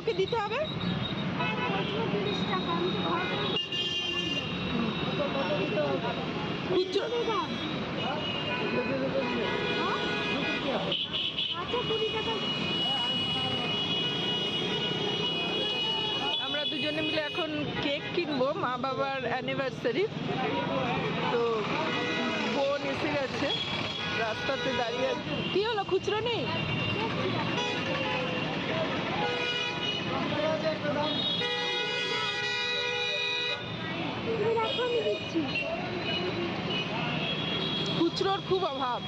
ওকে দিতে হবে? খুচরো আমরা দুজনে মিলে এখন কেক কিনবো মা বাবার অ্যানিভার্সারি। তো বোন এসে গেছে, রাস্তাতে দাঁড়িয়ে। কি হলো, খুচরো নেই? খুচরোর খুব অভাব।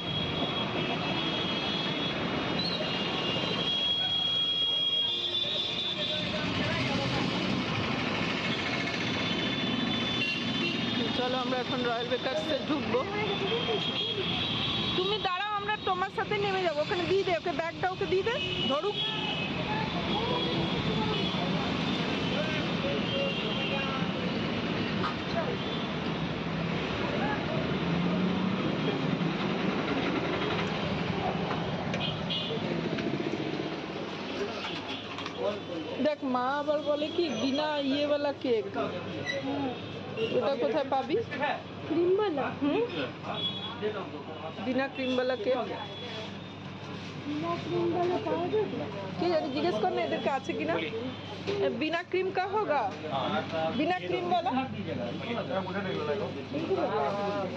চলো আমরা এখন রয়্যাল বেকার্সে ঢুকবো। তুমি দাঁড়াও, আমরা তোমার সাথে নেমে যাবো। ওখানে দিয়ে দে ওকে, ব্যাগটা ওকে দিয়ে দে, ধরুক। দেখ মা আবার বলে কি বিনা ইয়েওয়ালা কেক, ওটা কোথায় পাবি? ক্রিমওয়ালা। বিনা ক্রিমওয়ালা কেক কি জানি, জিজ্ঞেস কর না এদেরকে আছে কিনা। বিনা ক্রিম কা হোগা, বিনা ক্রিম वाला।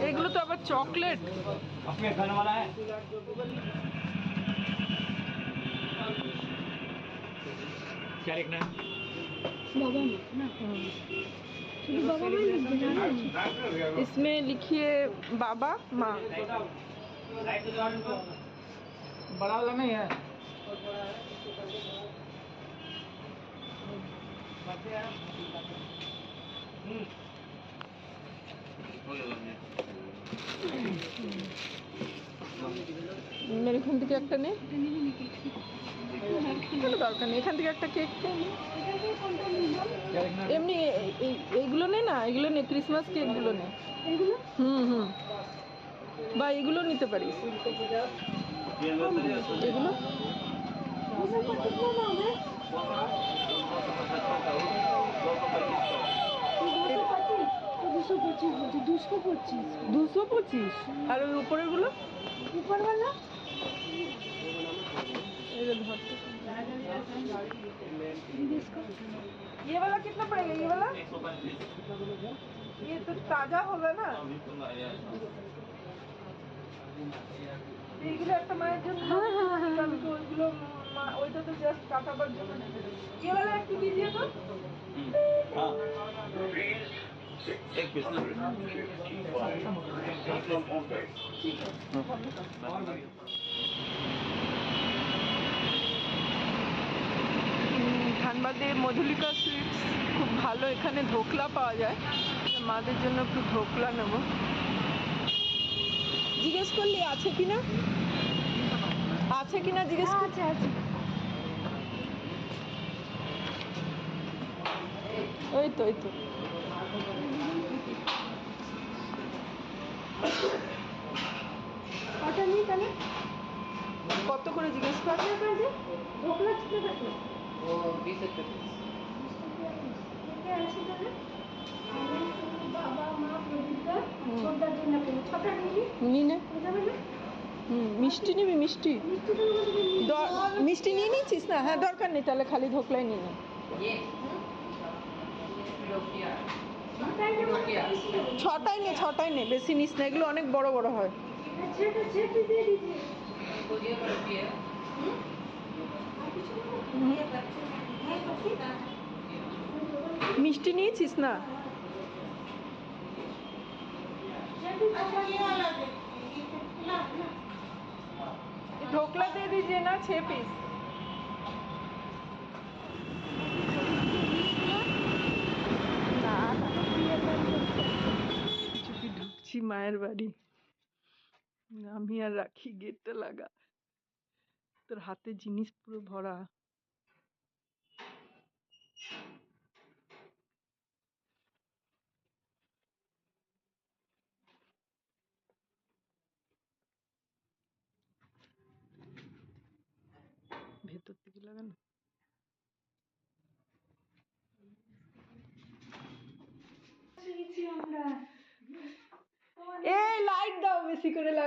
এগুলো তো আবার চকলেট। क्या लिखना है? बाबा ना, बाबा इसमें लिखिए बाबा माँ। बड़ा वाला नहीं है। मेरे এখান থেকে একটা নে, কোনো দরকার নেই, এখান থেকে একটা কেক এমনি। এইগুলো নে না, এগুলো নে, ক্রিসমাস কেকগুলো নে। হুম বা এগুলো নিতে পারিস, এগুলো। দুশো পঁচিশ। আর ওই উপরের গুলো, উপরওয়ালা ये वाला कितना पड़ेगा? ये वाला ये तो ताजा होगा ना। এইগুলো একটা মায়ের জন্য, আমি তো ওইগুলো ওইটা তো জাস্ট কাটাবার জন্য। ये वाला একটু দিজিয়ে তো। एक पीस ना। ধানবাদে মধুলিকা সুইটস খুব ভালো, এখানে ধোকলা পাওয়া যায়। মাদের জন্য একটু ধোকলা নেব। জিজ্ঞেস করলি আছে কিনা, আছে কিনা জিজ্ঞেস করছে। আছে, ওই তো ওই তো। কত করে জিজ্ঞেস কর। ধোকলা ছিল কত? ও 20 টাকা। বাবা মা প্রদীপটা ছোটটার জন্য ছটা নিবি নে। মিষ্টি নিবি? মিষ্টি মিষ্টি নিয়ে নিচ্ছিস না? হ্যাঁ দরকার নেই, তাহলে খালি ধোকলাই নিয়ে নে। ছটাই নে, ছটাই নে, বেশি নিস না, এগুলো অনেক বড় বড় হয়। মিষ্টি নিয়েছিস না? ढोकला दे दीजिए ना 6 पीस। চুপি ঢুকছি মায়ের বাড়ি, আমি আর রাখি গেটটা লাগা। তোর হাতে জিনিস পুরো ভরা। ভেতর থেকে লাগানো।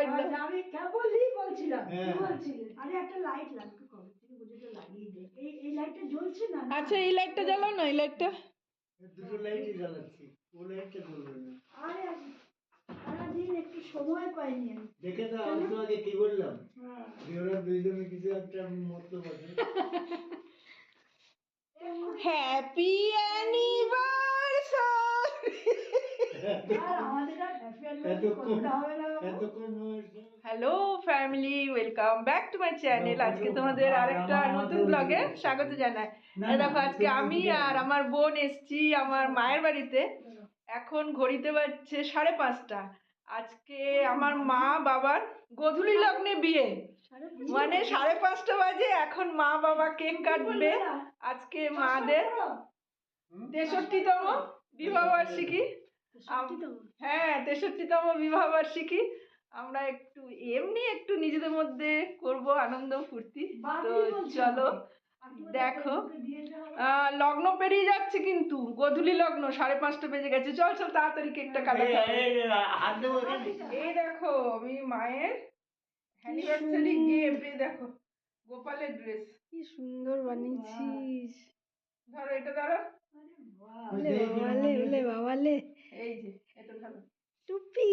একদম আমি কেবলই বলছিলাম কি হ্যাঁ। বলছিলে আরে একটা লাইট লাগবে কবে থেকে বুঝে লাগিয়ে দে এই লাইটটা জ্বলছে না না? আচ্ছা এই লাইটটা জ্বালাও না, এই লাইটটা। দুটো লাইটই জ্বালাচ্ছি, ও লাইটটা জ্বলবে না। আরে সারাদিন একটু সময় পাইনি আমি দেখে তো আমি তো আগে কি বললাম, হ্যাঁ। যে ওরা দুইজনে কিছু একটা মতলব আছে। Happy anniversary. আর আমাদের আর happy anniversary এতক্ষণ করতে হবে না বাবু। এতক্ষণ hello family, welcome back to my channel. আজকে তোমাদের আরেকটা নতুন ব্লগে স্বাগত জানাই। এই দেখো আজকে আমি আর আমার বোন এসছি আমার মায়ের বাড়িতে। এখন ঘড়িতে বাজছে 5:30। আজকে আমার মা বাবার গোধূলি লগ্নে বিয়ে, মানে 5:30 বাজে। এখন মা বাবা কেক কাটবে। আজকে মাদের 63তম বিবাহ বার্ষিকী। হ্যাঁ 63তম বিবাহ বার্ষিকী। আমরা একটু এমনি একটু নিজেদের মধ্যে করব আনন্দ ফুর্তি। তো চলো দেখো, লগ্ন পেরিয়ে যাচ্ছে কিন্তু গোধূলি লগ্ন 5:30 বেজে গেছে। চল চল তাড়াতাড়ি কেকটা কাটাতে হবে। হাত দেবো এখানে। এই দেখো আমি মায়ের অ্যানিভার্সারি গিফট, এই দেখো গোপালের ড্রেস। কি সুন্দর বানিয়েছিস। ধরো এটা ধরো। আরে বাহ, ওলে বাবালে ওলে বাবালে এই যে এটা ধরো, টুপি।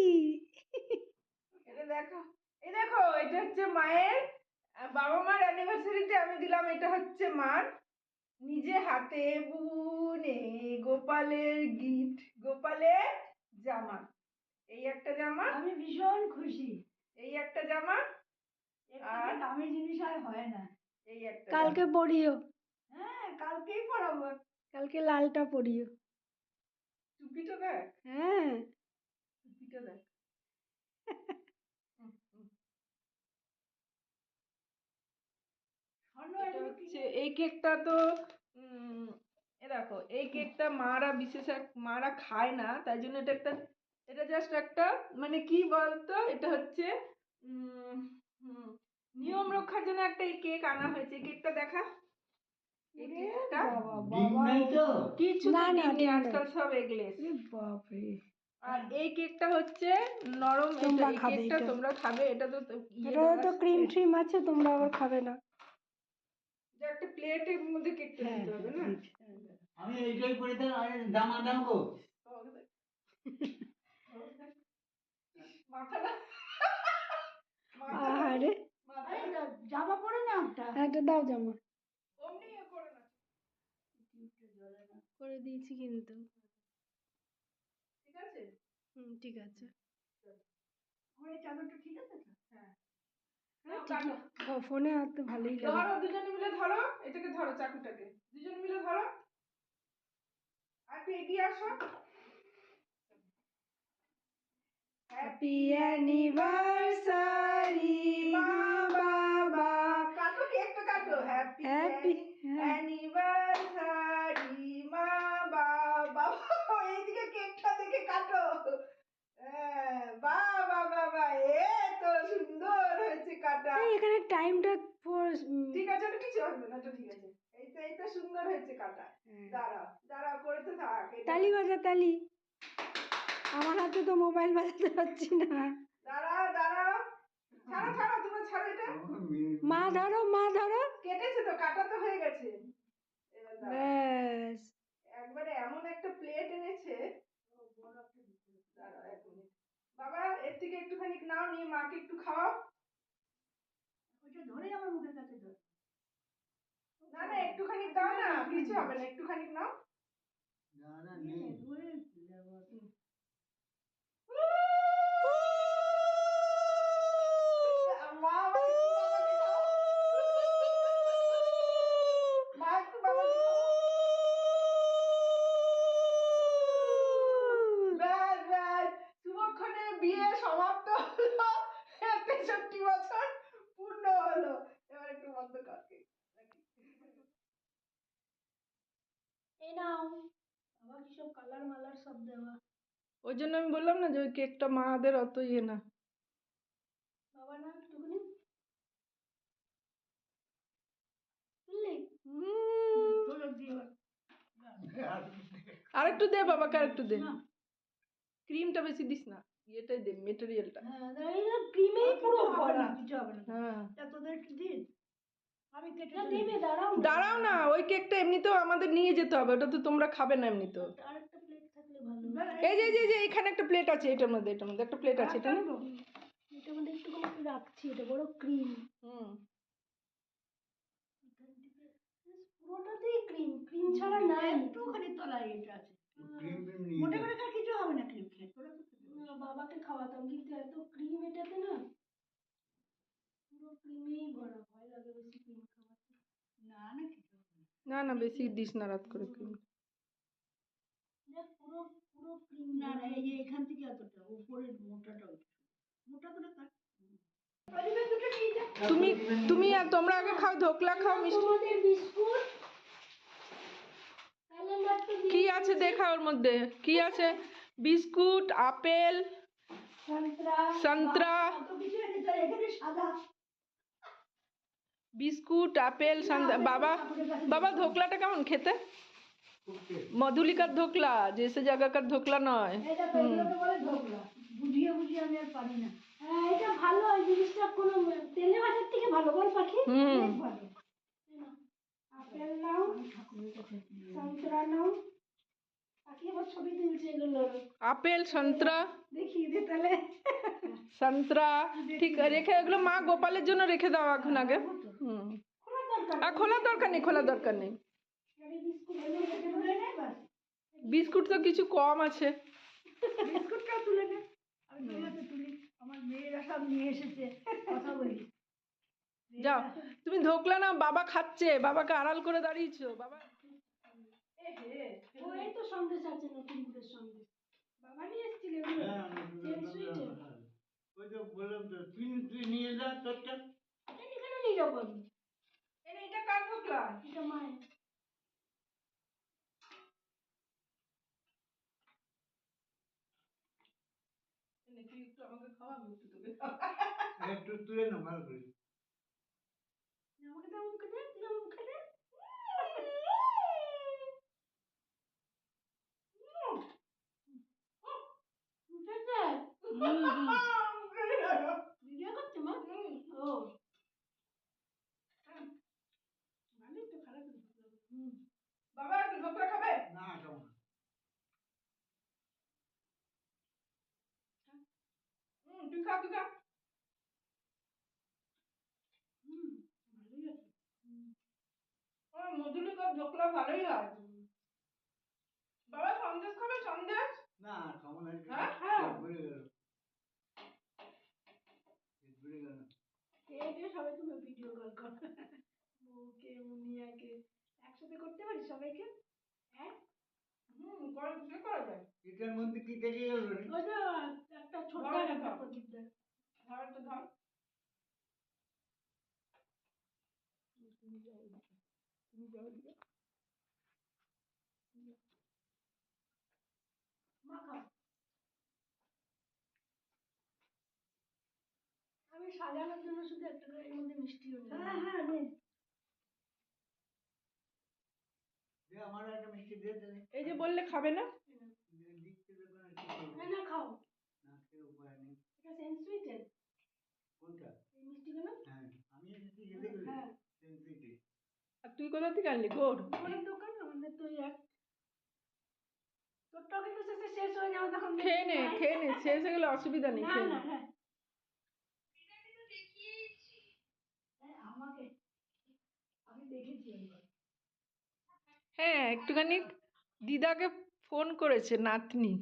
এটা দেখো। এই দেখো এটা হচ্ছে মায়ের বাবা মার অ্যানিভার্সারিতে আমি দিলাম। এটা হচ্ছে মার নিজে হাতে বুনে গোপালের গিফট, গোপালের জামা। এই একটা জামা, আমি ভীষণ খুশি। এই একটা জামা, এর থেকে দামি জিনিস আর হয় না। এই একটা কালকে জামা। পরিও, হ্যাঁ কালকেই পড়াবো। কালকে লালটা পরিও। টুপিটা দেখ, হ্যাঁ টুপিটা দেখ। হুম, হুম। স্বর্ণ এটা এগুলো হচ্ছে এই কেকটা তো এ দেখো এই কেকটা মারা মারা খায় না, তাই জন্য এটা একটা, এটা জাস্ট একটা মানে কি বলতো, এটা হচ্ছে উম, হুম, নিয়ম রক্ষার জন্য একটা এই কেক আনা হয়েছে। এই কেকটা দেখা, এই ওরে কেকটা বাবা ডিম বাবা নাই তো? কিছু না, না, ডিম নাই। আজকাল সব এগলেস। ওরে বাপরে, আর এই কেকটা হচ্ছে নরম। তোমরা এই খাবে কেকটা এটা। তোমরা খাবে। এটা তো ইয়ে এটা দেওয়া তো আছে। ক্রিম ট্রিম আছে, তোমরা আবার খাবে না। যে একটা প্লেটের মধ্যে কেকটা হ্যাঁ দিতে হবে না। আমি এইটাই করে দেন, জামা দাম গো। মাথাটা আহারে, আরে জামা পরে না একটা একটা দাও জামা। অমনি করে না, করে দিয়েছি কিন্তু। ঠিক আছে। ঠিক আছে। আমার এই চাদরটা ঠিক আছে তো? হ্যাঁ হ্যাঁ নাও, ঠিকই। কাটো। ফোনে হাতে ভালোই লাগে। ধরো দুজনে মিলে ধরো, এটাকে ধরো, চাকুটাকে দুজনে মিলে ধরো। আর একটু এগিয়ে আসো। হ্যাপি অ্যানিভার্সারি মা বাবা। কাটো কেকটা কাটো। হ্যাপি হ্যাপি অ্যানিভার্সারি মা বাবা। এইদিকে কেকটা দেখে কাটো। হ্যাঁ, বাহ বাহ বাহ বাহ, এ তো সুন্দর হয়েছে কাটা। এখানে টাইমটা ঠিক আছে, ওটা কিছু হবে না, ওটা ঠিক আছে। এইটা সুন্দর হয়েছে কাটা। দাঁড়াও দাঁড়াও, করতে থাক। তালি বাজা তালি। আমার হাতে তো মোবাইল বাজাতে পারছি না। দাঁড়াও দাঁড়াও, ছাড়ো ছাড়ো, তোমরা ছাড়ো এটা। মা ধরো মা ধরো। কেটেছে তো, কাটা তো হয়ে গেছে। এবার দাঁড়াও। ব্যাস। একবারে এমন একটা প্লেট এনেছে। দাঁড়াও 1 মিনিট। বাবা এর থেকে একটুখানি নাও, নিয়ে মাকে একটু খাওয়াও। ওইটা ধরেই আমার মুখের কাছে ধর। না না, একটুখানি দাও না, কিছু হবে না, একটুখানি নাও। না না নেই। ওরে মা আবার একটু বাবাকে খাও। মা একটু বাবাকে খাও। ব্যাস ব্যাস, শুভক্ষণে বিয়ে সমাপ্ত হলো। 63 বছর পূর্ণ হলো। এবার একটু বন্ধ কর কেক। এই নাও বাবা কি সব কালার মালার সব দেওয়া। ওই জন্য আমি বললাম না যে ওই কেকটা মাদের অত ইয়ে না। বাবা না একটুখানি বুঝলি তোর দিয়ে আরেকটু দে বাবাকে, আরেকটু দে। ক্রিমটা বেশি দিস না। ইয়েটাই দে, মেটেরিয়ালটা। হ্যাঁ এটা ক্রিমেই পুরো ভরা। কিছু হবে না। হ্যাঁ তা তোদের একটু দিন। আমি কেটে না তো দেবে, দিই। দাঁড়াও দাঁড়াও না, ওই কেকটা এমনিতেও আমাদের নিয়ে যেতে হবে, ওটা তো তোমরা খাবে না এমনিতেও। আরেকটা প্লেট থাকলে ভালো। না, এই যে এখানে একটা প্লেট আছে, এটার মধ্যে একটা প্লেট আছে, এটা না? এটা মধ্যে একটু রাখছি, এটা বড় ক্রিম। হুম। পুরোটাতেই ক্রিম, ক্রিম ছাড়া নাই। একটুখানি তলায় এটা আছে। ক্রিম মোটে করে খা, কিছু হবে না ক্রিম খেয়ে। তোরা তো খেতে পারবি। না, বাবাকে খাওয়াতাম কিন্তু এত ক্রিম এটাতে না, পুরো ক্রিমেই ভরা, ভয় লাগে বেশি ক্রিম খাওয়াতে। না না কিছু হবে না। না না, বেশি দিস না রাত করে ক্রিম। দেখ পুরো পুরো ক্রিম। না না, এই যে এখান থেকে এতটা উপরের মোটাটা ওইটা। মোটা করে কাট। পরিবার দুটো নিয়ে যা। তুমি তুমি আর তোমরা আগে খাও, ধোকলা খাও, মিষ্টি। তোমাদের বিস্কুট ক্যালেন্ডার তো কি আছে দেখা ওর মধ্যে, কি আছে? বিস্কুট, আপেল, সন্ত্রা সন্ত্রা, কত কিছু এনেছে, এখানে সাদা। বিস্কুট, আপেল, সন্ত্রা। বাবা বাবা ধোকলাটা কেমন খেতে? মধুলিকার ধোকলা, জেসে জায়গাকার ধোকলা নয়। এটা তো এগুলোকে বলে ধোকলা। বুঝিয়ে বুঝিয়ে আমি আর পারি না। হ্যাঁ এটা ভালো, এই জিনিসটা কোনো তেলে ভাজার থেকে ভালো, বল পাখি? হুম। অনেক ভালো। আপেল নাও, আমি ঠাকুরের কাছে দিয়ে সন্ত্রা নাও। পাখি আবার ছবি তুলছে এগুলো। আপেল, সন্ত্রা, দেখিয়ে দে তাহলে। সন্ত্রা, ঠিক রেখে, এগুলো মা গোপালের জন্য রেখে দাও এখন আগে। হুম। খোলার দরকার আর খোলার দরকার নেই, খোলার দরকার নেই। এই বিস্কুট এনে রেখে তুলে নে বাস। বিস্কুট তো কিছু কম আছে। বিস্কুটটাও তুলে নে। আমি তোর হাতে তুলি। আমার মেয়েরা সব নিয়ে এসেছে, কথা বলি। যাও, তুমি ধোকলা নাও, বাবা খাচ্ছে, বাবাকে আড়াল করে দাঁড়িয়েছো বাবা। ও এই তো সন্দেশ আছে, নতুন গুড়ের সন্দেশ। বাবা নিয়ে এসেছিল এগুলো। ওই তো বললাম তো, তুই নিয়ে যা তোরটা। এখানে নিয়ে যাবো আমি। এটা কার ধোকলা? এটা মায়ের। তুই একটু আমাকে খাওয়াবি, একটু তোকে খাওয়া। একটু তুলে না ভালো করে। আমাকে দে, আমাকে দে, তুই আমাকে দে। উঠেছে? ভিডিও করছে মা? ও ভালোই তো, খারাপ না। বাবা একটু ধোকলা খাবে? না খাও না। তুই খা, তুই খা। ভালোই আছে। মধুলিকার ধোকলা ভালোই হয়। বাবা সন্দেশ খাবে, সন্দেশ? না খাও না। হ্যাঁ? পেট ভরে গেল। পেট ভরে গেল। এই যে সবাই তুমি ভিডিও কল কর। বউকে, মুনিয়াকে একসাথে করতে পারি সবাইকে? হ্যাঁ করা যায়। এটার মধ্যে কি থেকে গেল রে? ওটা একটা ছোট ধর, একটা ধর। প্রদীপ দেয়। ধর তো ধর। তুমি যাও দিকে। মা খাও। আমি সাজানোর জন্য শুধু একটা করে এর মধ্যে মিষ্টি হয়ে যায়। হ্যাঁ হ্যাঁ নে। দে আমার একটা মিষ্টি দিয়ে দে। এই যে বললে খাবে না। দিচ্ছে যখন আর কি করবো? না না খাও। না খেয়ে উপায় নেই। এটা সেন্সুইটেড। কোনটা? এই মিষ্টিগুলো? হ্যাঁ, আমি এসেছি খেতে গেলে হ্যাঁ। সেন্সিটিভ। আর তুই কোথা থেকে আনলি গোড়? ওখানের দোকান আমাদের তো এক। তোরটাও কিন্তু শেষে শেষ হয়ে যাবে তখন। খেয়ে নে, খেয়ে নে, শেষ হয়ে গেলে অসুবিধা নেই, না খেয়ে না নে। হ্যাঁ। আমাকে আমি দেখেছি একবার। হ্যাঁ, একটুখানি দিদাকে ফোন করেছে নাতনি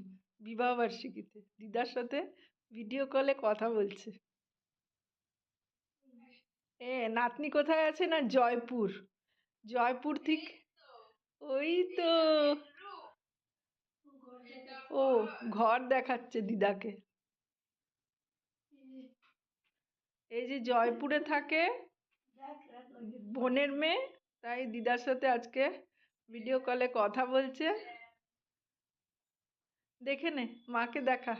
বিবাহ বার্ষিকীতে, দিদার সাথে ভিডিও কলে কথা বলছে। নাতনি কোথায় আছে না, জয়পুর। জয়পুর থেকে ওই তো ও ঘর দেখাচ্ছে দিদাকে। এই যে জয়পুরে থাকে, বোনের মেয়ে, তাই দিদার সাথে আজকে ভিডিও কলে কথা বলছে। দেখে নে, মাকে দেখা।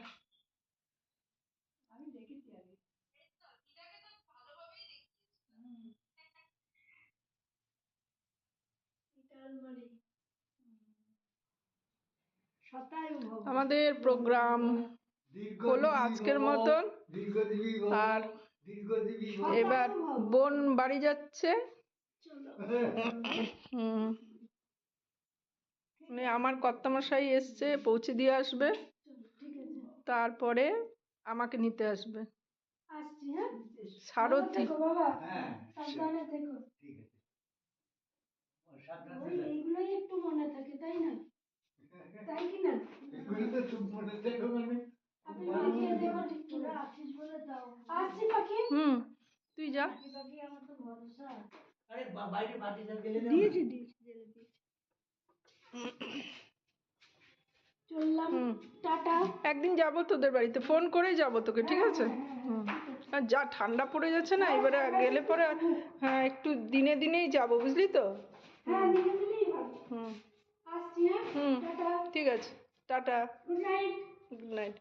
আমি দেখেছি আগে। এটা আলমারি। শতায়ু ভব। আমাদের প্রোগ্রাম হলো আজকের মতন। দীর্ঘজীবী ভব, আর দীর্ঘজীবী ভব। এবার বোন বাড়ি যাচ্ছে। চলো হুম, মানে আমার কর্তামশাই এসছে, পৌঁছে দিয়ে আসবে, চলো ঠিক আছে, তারপরে আমাকে নিতে আসবে আসছি হ্যাঁ। ভালো সারথি। থেকো বাবা, হ্যাঁ সাবধানে থেকো। ঠিক আছে। সাবধানে ওই থাকো। এইগুলোই একটু মনে থাকে তাই না, তাই কি না? এগুলো তো তুমি মনে থাকো মানে আপনি ভালো মাখিয়ে মনে দেখো থাকো। ঠিক করে আছিস বলে দাও। আসছি পাখি। হুম, তুই যা। পাখি পাখি আমার তো ভরসা। আরে বাইরে বাতি চাল গেলে দিয়েছি দিয়েছি জেলে দিয়েছি। চললাম, হুম, টাটা। একদিন যাবো তোদের বাড়িতে, ফোন করে যাবো তোকে, ঠিক আছে? হুম, আর যা ঠান্ডা পড়ে যাচ্ছে না, এবারে গেলে পরে হ্যাঁ একটু দিনে দিনেই যাবো, বুঝলি তো? হ্যাঁ দিনে দিনেই ভালো। হুম আসছি হ্যাঁ, হুম, টাটা, ঠিক আছে, tata, good night. Good night.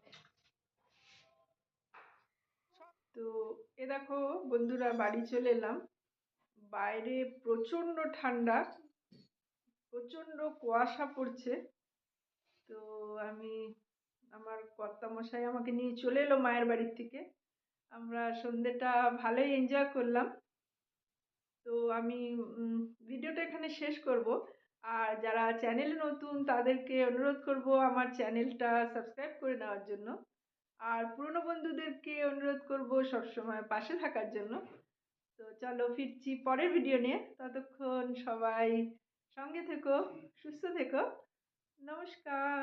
তো এ দেখো বন্ধুরা, বাড়ি চলে এলাম। বাইরে প্রচন্ড ঠান্ডা, প্রচন্ড কুয়াশা পড়ছে। তো আমি, আমার কর্তামশাই আমাকে নিয়ে চলে এলো মায়ের বাড়ির থেকে। আমরা সন্ধ্যেটা ভালোই এনজয় করলাম। তো আমি ভিডিওটা এখানে শেষ করব। আর যারা চ্যানেলে নতুন তাদেরকে অনুরোধ করব আমার চ্যানেলটা সাবস্ক্রাইব করে নেওয়ার জন্য। আর পুরনো বন্ধুদেরকে অনুরোধ করব সবসময় পাশে থাকার জন্য। তো চলো ফিরছি পরের ভিডিও নিয়ে, ততক্ষণ সবাই সঙ্গে থেকো, সুস্থ থেকো। নমস্কার।